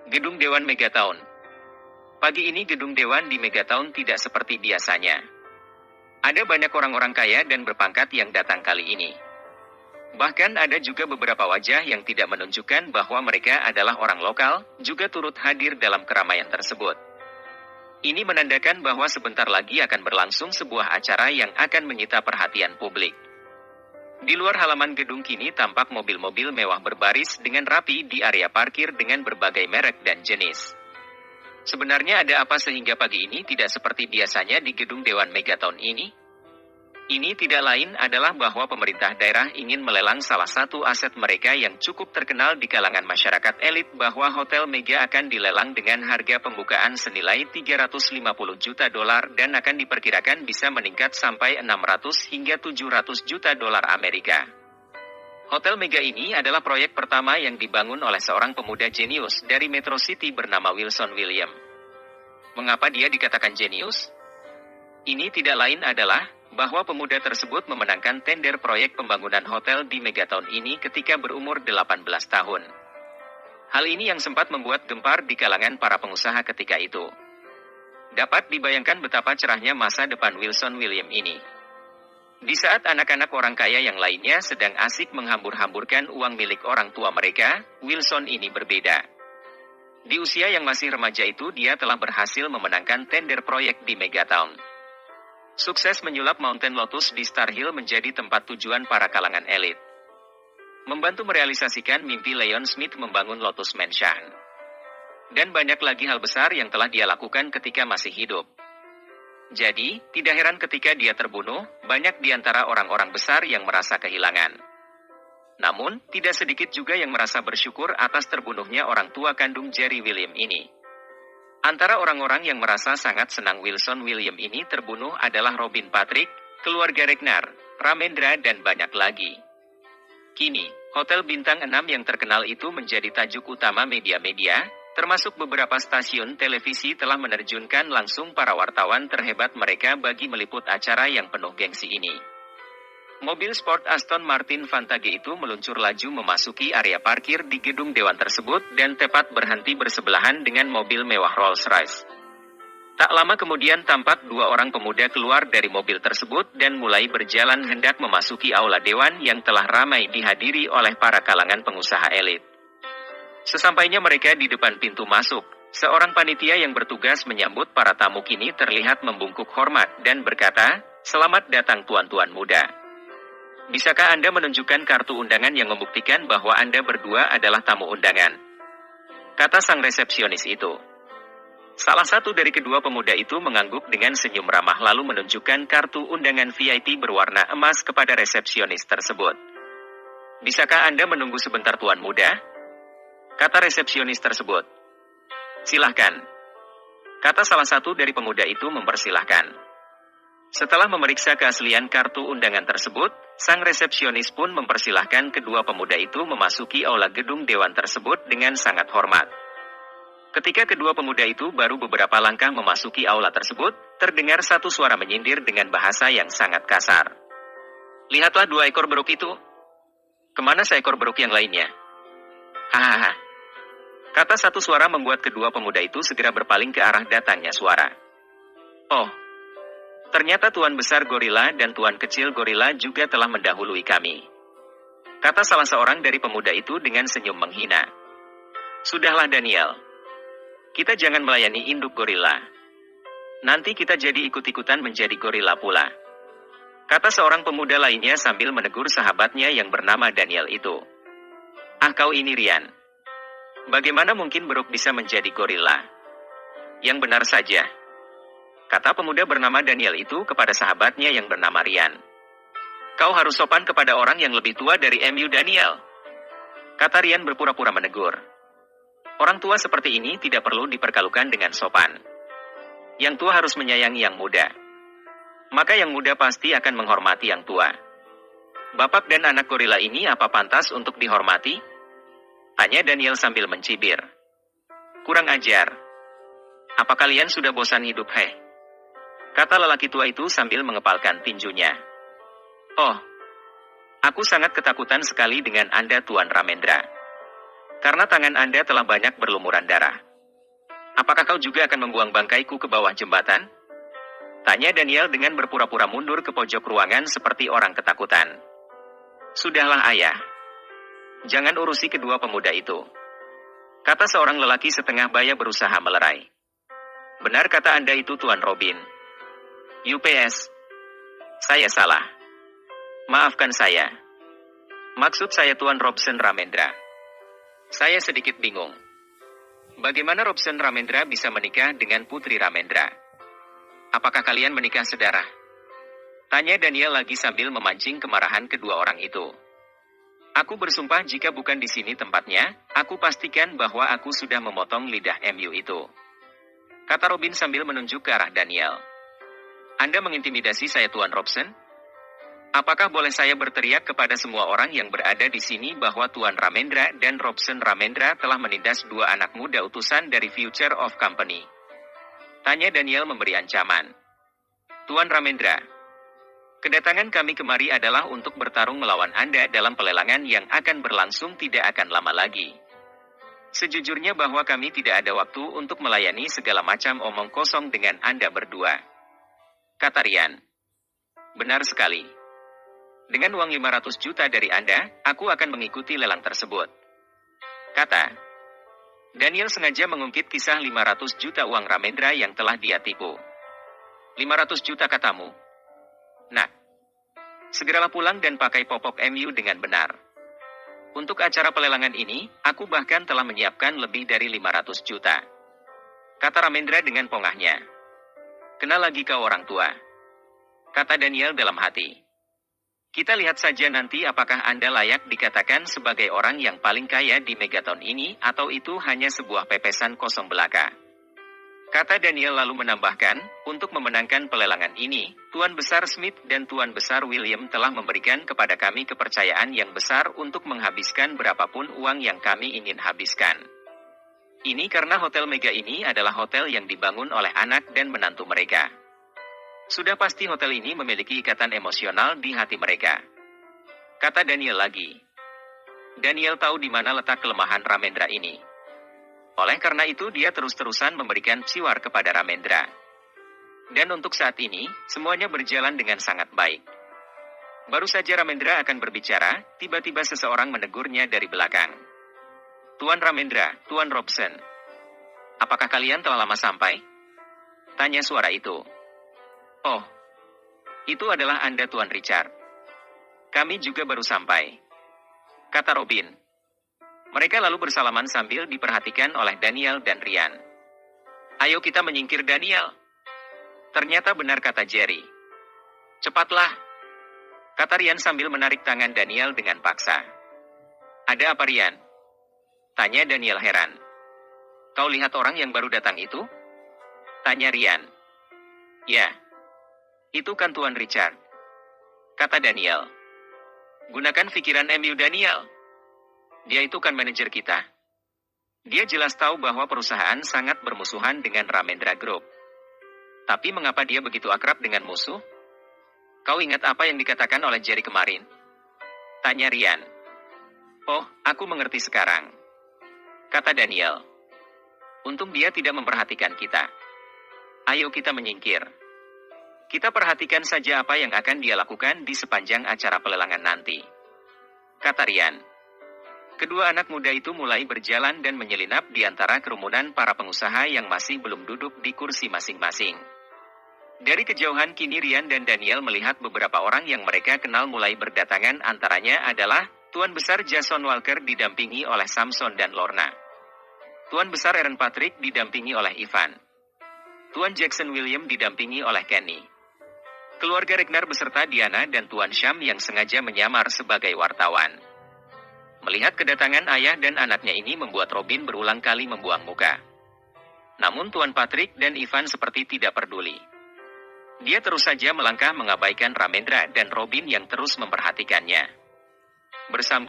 Gedung Dewan Megatown. Pagi ini gedung Dewan di Megatown tidak seperti biasanya. Ada banyak orang-orang kaya dan berpangkat yang datang kali ini. Bahkan ada juga beberapa wajah yang tidak menunjukkan bahwa mereka adalah orang lokal, juga turut hadir dalam keramaian tersebut. Ini menandakan bahwa sebentar lagi akan berlangsung sebuah acara yang akan menyita perhatian publik. Di luar halaman gedung kini tampak mobil-mobil mewah berbaris dengan rapi di area parkir dengan berbagai merek dan jenis. Sebenarnya ada apa sehingga pagi ini tidak seperti biasanya di gedung Dewan Megatown ini? Ini tidak lain adalah bahwa pemerintah daerah ingin melelang salah satu aset mereka yang cukup terkenal di kalangan masyarakat elit, bahwa Hotel Mega akan dilelang dengan harga pembukaan senilai $350 juta dan akan diperkirakan bisa meningkat sampai $600 hingga $700 juta Amerika. Hotel Mega ini adalah proyek pertama yang dibangun oleh seorang pemuda jenius dari Metro City bernama Wilson William. Mengapa dia dikatakan jenius? Ini tidak lain adalah bahwa pemuda tersebut memenangkan tender proyek pembangunan hotel di Megatown ini ketika berumur 18 tahun. Hal ini yang sempat membuat gempar di kalangan para pengusaha ketika itu. Dapat dibayangkan betapa cerahnya masa depan Wilson William ini. Di saat anak-anak orang kaya yang lainnya sedang asik menghambur-hamburkan uang milik orang tua mereka, Wilson ini berbeda. Di usia yang masih remaja itu dia telah berhasil memenangkan tender proyek di Megatown. Sukses menyulap Mountain Lotus di Star Hill menjadi tempat tujuan para kalangan elit. Membantu merealisasikan mimpi Leon Smith membangun Lotus Mansion. Dan banyak lagi hal besar yang telah dia lakukan ketika masih hidup. Jadi, tidak heran ketika dia terbunuh, banyak di antara orang-orang besar yang merasa kehilangan. Namun, tidak sedikit juga yang merasa bersyukur atas terbunuhnya orang tua kandung Jerry William ini. Antara orang-orang yang merasa sangat senang Wilson William ini terbunuh adalah Robin Patrick, keluarga Regnar, Ramendra dan banyak lagi. Kini, Hotel Bintang 6 yang terkenal itu menjadi tajuk utama media-media, termasuk beberapa stasiun televisi telah menerjunkan langsung para wartawan terhebat mereka bagi meliput acara yang penuh gengsi ini. Mobil sport Aston Martin Vantage itu meluncur laju memasuki area parkir di gedung Dewan tersebut dan tepat berhenti bersebelahan dengan mobil mewah Rolls-Royce. Tak lama kemudian tampak dua orang pemuda keluar dari mobil tersebut dan mulai berjalan hendak memasuki aula Dewan yang telah ramai dihadiri oleh para kalangan pengusaha elit. Sesampainya mereka di depan pintu masuk, seorang panitia yang bertugas menyambut para tamu kini terlihat membungkuk hormat dan berkata, "Selamat datang tuan-tuan muda. Bisakah Anda menunjukkan kartu undangan yang membuktikan bahwa Anda berdua adalah tamu undangan?" kata sang resepsionis itu. Salah satu dari kedua pemuda itu mengangguk dengan senyum ramah lalu menunjukkan kartu undangan VIP berwarna emas kepada resepsionis tersebut. "Bisakah Anda menunggu sebentar tuan muda?" kata resepsionis tersebut. "Silahkan," kata salah satu dari pemuda itu mempersilahkan. Setelah memeriksa keaslian kartu undangan tersebut, sang resepsionis pun mempersilahkan kedua pemuda itu memasuki aula gedung Dewan tersebut dengan sangat hormat. Ketika kedua pemuda itu baru beberapa langkah memasuki aula tersebut, terdengar satu suara menyindir dengan bahasa yang sangat kasar. "Lihatlah 2 ekor beruk itu. Kemana seekor beruk yang lainnya?" "Hahaha," kata satu suara membuat kedua pemuda itu segera berpaling ke arah datangnya suara. "Oh, ternyata Tuan Besar Gorila dan Tuan Kecil Gorila juga telah mendahului kami," kata salah seorang dari pemuda itu dengan senyum menghina. "Sudahlah Daniel. Kita jangan melayani induk gorila. Nanti kita jadi ikut-ikutan menjadi gorila pula," kata seorang pemuda lainnya sambil menegur sahabatnya yang bernama Daniel itu. "Ah kau ini Rian. Bagaimana mungkin beruk bisa menjadi gorila?" "Yang benar saja," kata pemuda bernama Daniel itu kepada sahabatnya yang bernama Rian. "Kau harus sopan kepada orang yang lebih tua dari MU Daniel," kata Rian berpura-pura menegur. Orang tua seperti ini tidak perlu diperkalukan dengan sopan. Yang tua harus menyayangi yang muda. Maka yang muda pasti akan menghormati yang tua. "Bapak dan anak gorila ini apa pantas untuk dihormati?" tanya Daniel sambil mencibir. "Kurang ajar. Apa kalian sudah bosan hidup heh?" kata lelaki tua itu sambil mengepalkan tinjunya. "Oh, aku sangat ketakutan sekali dengan Anda Tuan Ramendra. Karena tangan Anda telah banyak berlumuran darah. Apakah kau juga akan membuang bangkaiku ke bawah jembatan? Tanya Daniel dengan berpura-pura mundur ke pojok ruangan seperti orang ketakutan. Sudahlah ayah. Jangan urusi kedua pemuda itu. Kata seorang lelaki setengah baya berusaha melerai. Benar kata Anda itu Tuan Robin. UPS. Saya salah. Maafkan saya. Maksud saya Tuan Robson Ramendra. Saya sedikit bingung. Bagaimana Robson Ramendra bisa menikah dengan Putri Ramendra? Apakah kalian menikah sedarah? Tanya Daniel lagi sambil memancing kemarahan kedua orang itu. Aku bersumpah jika bukan di sini tempatnya, aku pastikan bahwa aku sudah memotong lidah MU itu. Kata Robin sambil menunjuk ke arah Daniel. Anda mengintimidasi saya Tuan Robson? Apakah boleh saya berteriak kepada semua orang yang berada di sini bahwa Tuan Ramendra dan Robson Ramendra telah menindas dua anak muda utusan dari Future of Company? Tanya Daniel memberi ancaman. Tuan Ramendra, kedatangan kami kemari adalah untuk bertarung melawan Anda dalam pelelangan yang akan berlangsung tidak akan lama lagi. Sejujurnya bahwa kami tidak ada waktu untuk melayani segala macam omong kosong dengan Anda berdua. Kata Rian. Benar sekali. Dengan uang 500 juta dari Anda, aku akan mengikuti lelang tersebut. Kata. Daniel sengaja mengungkit kisah 500 juta uang Ramendra yang telah dia tipu. 500 juta katamu? Nah, segeralah pulang dan pakai popok MU dengan benar. Untuk acara pelelangan ini, aku bahkan telah menyiapkan lebih dari 500 juta. Kata Ramendra dengan pongahnya. Kenal lagi kau orang tua. Kata Daniel dalam hati. Kita lihat saja nanti apakah Anda layak dikatakan sebagai orang yang paling kaya di Megaton ini atau itu hanya sebuah pepesan kosong belaka. Kata Daniel lalu menambahkan, untuk memenangkan pelelangan ini, Tuan Besar Smith dan Tuan Besar William telah memberikan kepada kami kepercayaan yang besar untuk menghabiskan berapapun uang yang kami ingin habiskan. Ini karena Hotel Mega ini adalah hotel yang dibangun oleh anak dan menantu mereka. Sudah pasti hotel ini memiliki ikatan emosional di hati mereka. Kata Daniel lagi. Daniel tahu di mana letak kelemahan Ramendra ini. Oleh karena itu dia terus-terusan memberikan ciwar kepada Ramendra. Dan untuk saat ini, semuanya berjalan dengan sangat baik. Baru saja Ramendra akan berbicara, tiba-tiba seseorang menegurnya dari belakang. Tuan Ramendra, Tuan Robson. Apakah kalian telah lama sampai? Tanya suara itu. Oh, itu adalah Anda Tuan Richard. Kami juga baru sampai. Kata Robin. Mereka lalu bersalaman sambil diperhatikan oleh Daniel dan Rian. Ayo kita menyingkir Daniel. Ternyata benar kata Jerry. Cepatlah. Kata Rian sambil menarik tangan Daniel dengan paksa. Ada apa Rian? Tanya Daniel heran. Kau lihat orang yang baru datang itu? Tanya Rian. Ya. Itu kan Tuan Richard. Kata Daniel. Gunakan pikiran MU Daniel. Dia itu kan manajer kita. Dia jelas tahu bahwa perusahaan sangat bermusuhan dengan Ramendra Group. Tapi mengapa dia begitu akrab dengan musuh? Kau ingat apa yang dikatakan oleh Jerry kemarin? Tanya Rian. Oh, aku mengerti sekarang. Kata Daniel. Untung dia tidak memperhatikan kita. Ayo kita menyingkir. Kita perhatikan saja apa yang akan dia lakukan di sepanjang acara pelelangan nanti. Kata Rian. Kedua anak muda itu mulai berjalan dan menyelinap di antara kerumunan para pengusaha yang masih belum duduk di kursi masing-masing. Dari kejauhan kini Rian dan Daniel melihat beberapa orang yang mereka kenal mulai berdatangan, antaranya adalah Tuan Besar Jason Walker didampingi oleh Samson dan Lorna. Tuan Besar Aaron Patrick didampingi oleh Ivan. Tuan Jackson William didampingi oleh Kenny. Keluarga Regnar beserta Diana dan Tuan Syam yang sengaja menyamar sebagai wartawan. Melihat kedatangan ayah dan anaknya ini membuat Robin berulang kali membuang muka. Namun Tuan Patrick dan Ivan seperti tidak peduli. Dia terus saja melangkah mengabaikan Ramendra dan Robin yang terus memperhatikannya. Bersama